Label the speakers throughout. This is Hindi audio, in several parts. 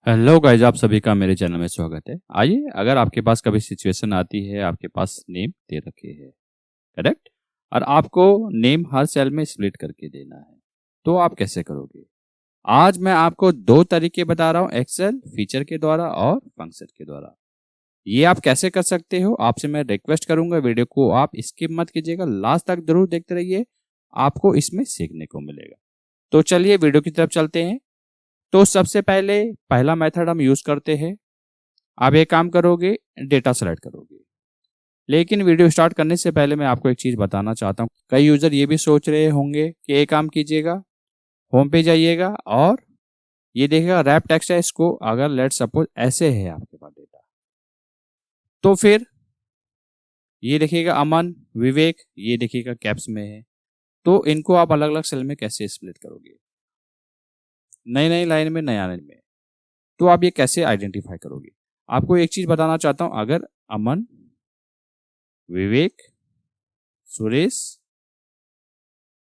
Speaker 1: हेलो गाइस, आप सभी का मेरे चैनल में स्वागत है। आइए, अगर आपके पास कभी सिचुएशन आती है, आपके पास नेम दे रखे हैं, करेक्ट, और आपको नेम हर सेल में स्प्लिट करके देना है, तो आप कैसे करोगे? आज मैं आपको दो तरीके बता रहा हूँ, एक्सेल फीचर के द्वारा और फंक्शन के द्वारा। ये आप कैसे कर सकते हो, आपसे मैं रिक्वेस्ट करूंगा, वीडियो को आप स्किप मत कीजिएगा, लास्ट तक जरूर देखते रहिए, आपको इसमें सीखने को मिलेगा। तो चलिए वीडियो की तरफ चलते हैं। तो सबसे पहले पहला मेथड हम यूज करते हैं। आप एक काम करोगे, डेटा सेलेक्ट करोगे। लेकिन वीडियो स्टार्ट करने से पहले मैं आपको एक चीज बताना चाहता हूँ। कई यूजर ये भी सोच रहे होंगे कि एक काम कीजिएगा, होम पे जाइएगा और ये देखिएगा रैप टेक्स्ट है, इसको अगर लेट सपोज ऐसे है आपके पास डेटा, तो फिर ये देखिएगा अमन, विवेक, ये देखिएगा कैप्स में है, तो इनको आप अलग अलग सेल में कैसे स्प्लिट करोगे? नई नई लाइन में, नया लाइन में, तो आप ये कैसे आइडेंटिफाई करोगे? आपको एक चीज बताना चाहता हूं, अगर अमन, विवेक, सुरेश,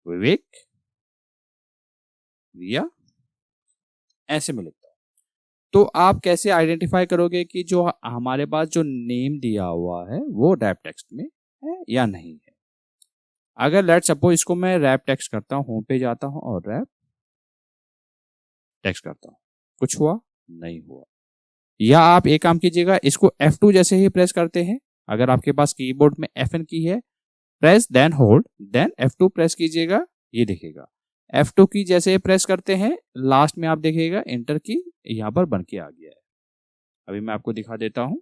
Speaker 1: विवेक, रिया, ऐसे में लिखता हूं, तो आप कैसे आइडेंटिफाई करोगे कि जो हमारे पास जो नेम दिया हुआ है वो रैप टेक्स्ट में है या नहीं है? अगर लेट सपोज इसको मैं रैप टेक्स्ट करता हूं, होम पे जाता हूं और रैप टेक्स्ट करता हूं, कुछ हुआ? नहीं हुआ। या आप एक काम कीजिएगा, इसको F2 जैसे ही प्रेस करते हैं, अगर आपके पास कीबोर्ड में FN की है, press then hold then F2 press कीजिएगा, ये देखिएगा F2 की जैसे ही प्रेस करते हैं, लास्ट में आप देखिएगा एंटर की यहां पर बन के आ गया है। अभी मैं आपको दिखा देता हूं,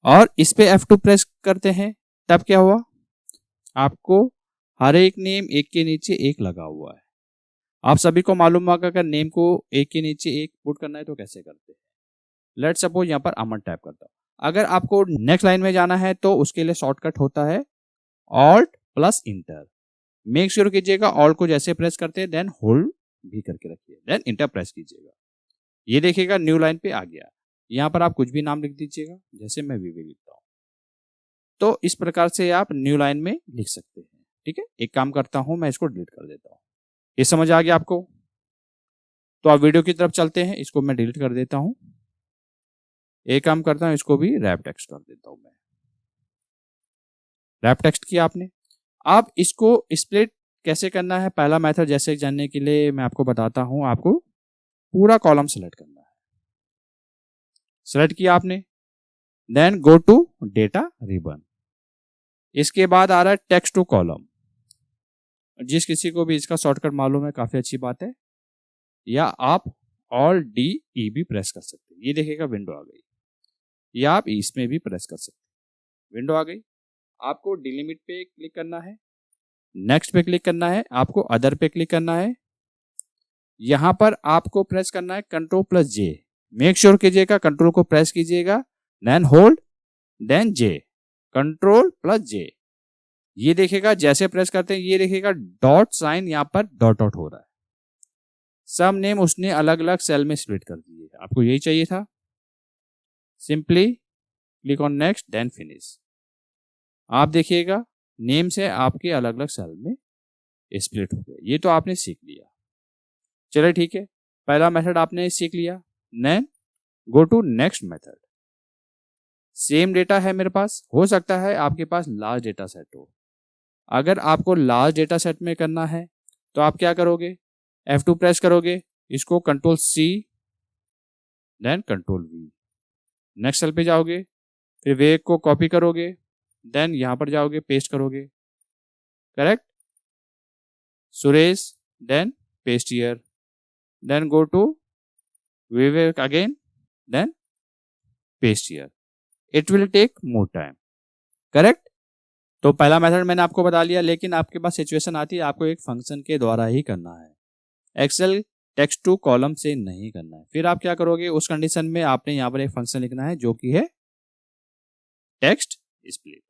Speaker 1: और इस पे F2 प्रेस करते हैं, तब क्या हुआ? आपको हर एक नेम एक के नीचे एक लगा हुआ है। आप सभी को मालूम होगा अगर नेम को एक के नीचे एक पुट करना है तो कैसे करते हैं। लेट सपोज यहाँ पर अमन टाइप करता हूं। अगर आपको नेक्स्ट लाइन में जाना है तो उसके लिए शॉर्टकट होता है alt plus inter. Make sure कीजिएगा ऑल्ट को जैसे प्रेस करते हैं देन होल्ड भी करके रखिए, देन इंटर प्रेस कीजिएगा। ये देखिएगा न्यू लाइन पे आ गया। यहाँ पर आप कुछ भी नाम लिख दीजिएगा, जैसे मैं विवेक लिखता हूँ। तो इस प्रकार से आप न्यू लाइन में लिख सकते हैं। ठीक है, एक काम करता हूं, मैं इसको डिलीट कर देता हूँ। ये समझ आ गया आपको? तो आप वीडियो की तरफ चलते हैं, इसको मैं डिलीट कर देता हूं। एक काम करता हूं, इसको भी रैप टेक्स्ट कर देता हूं। मैं रैप टेक्स्ट किया आपने। अब इसको स्प्लिट कैसे करना है, पहला मेथड जैसे जानने के लिए मैं आपको बताता हूं। आपको पूरा कॉलम सेलेक्ट करना है। सेलेक्ट किया आपने, then go to data ribbon. इसके बाद आ रहा है टेक्स्ट टू कॉलम। जिस किसी को भी इसका शॉर्टकट मालूम है, काफी अच्छी बात है, या आप ऑल डी ई भी प्रेस कर सकते हैं। ये देखिएगा विंडो आ गई, या आप इसमें भी प्रेस कर सकते हैं, विंडो आ गई। आपको डिलिमिट पे क्लिक करना है, नेक्स्ट पे क्लिक करना है, आपको अदर पे क्लिक करना है। यहां पर आपको प्रेस करना है कंट्रोल प्लस जे। मेक श्योर कीजिएगा कंट्रोल को प्रेस कीजिएगा, देन होल्ड देन जे, कंट्रोल प्लस जे। ये देखिएगा जैसे प्रेस करते हैं, ये देखिएगा डॉट साइन यहां पर डॉट डॉट हो रहा है। सब नेम उसने अलग अलग सेल में स्प्लिट कर दिए। आपको यही चाहिए था। Simply click on next then finish. आप देखिएगा नेम से आपके अलग अलग सेल में स्प्लिट हो गए। ये तो आपने सीख लिया। चलिए ठीक है, पहला मेथड आपने सीख लिया। Then go to next method. Same data है मेरे पास, हो सकता है आपके पास लार्ज डेटा सेट हो। अगर आपको लार्ज डेटा सेट में करना है तो आप क्या करोगे? F2 प्रेस करोगे, इसको control C then control V। Next cell पे जाओगे, फिर वेग को कॉपी करोगे, देन यहां पर जाओगे, पेस्ट करोगे, correct, Suresh, then paste here, then go to Vivek again, then paste here. It will take more time, correct. तो पहला मेथड मैंने आपको बता लिया, लेकिन आपके पास सिचुएशन आती है आपको एक फंक्शन के द्वारा ही करना है, एक्सेल टेक्स्ट टू कॉलम से नहीं करना है। फिर आप क्या करोगे? उस कंडीशन में आपने यहां पर एक फंक्शन लिखना है जो कि है टेक्स्ट स्प्लिट।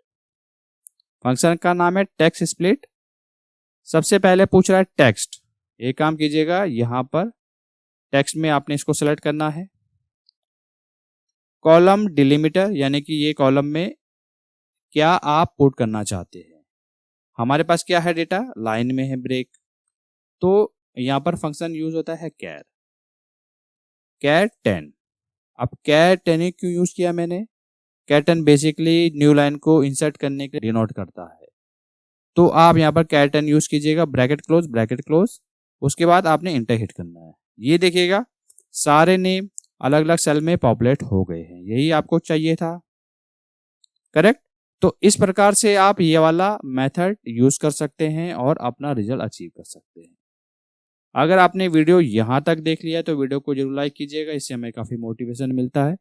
Speaker 1: फंक्शन का नाम है टेक्स्ट स्प्लिट। सबसे पहले पूछ रहा है टेक्स्ट। एक काम कीजिएगा, यहां पर टेक्स्ट में आपने इसको सेलेक्ट करना है, कॉलम डिलिमिटर, यानी कि ये कॉलम में क्या आप पुट करना चाहते हैं। हमारे पास क्या है डेटा, लाइन में है ब्रेक, तो यहां पर फंक्शन यूज होता है कैर। कैट 10। अब कैट 10 क्यों यूज किया मैंने? कैट 10 बेसिकली न्यू लाइन को इंसर्ट करने के डिनोट करता है। तो आप यहाँ पर कैट 10 यूज कीजिएगा, ब्रैकेट क्लोज, उसके बाद आपने इंटर हिट करना है। ये देखिएगा सारे नेम अलग अलग सेल में पॉपुलेट हो गए हैं, यही आपको चाहिए था, करेक्ट। तो इस प्रकार से आप ये वाला मेथड यूज कर सकते हैं और अपना रिजल्ट अचीव कर सकते हैं। अगर आपने वीडियो यहां तक देख लिया तो वीडियो को जरूर लाइक कीजिएगा, इससे हमें काफी मोटिवेशन मिलता है।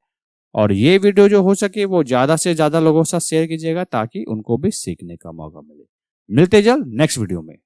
Speaker 1: और ये वीडियो जो हो सके वो ज्यादा से ज्यादा लोगों के साथ शेयर कीजिएगा ताकि उनको भी सीखने का मौका मिले। मिलते जल्द नेक्स्ट वीडियो में।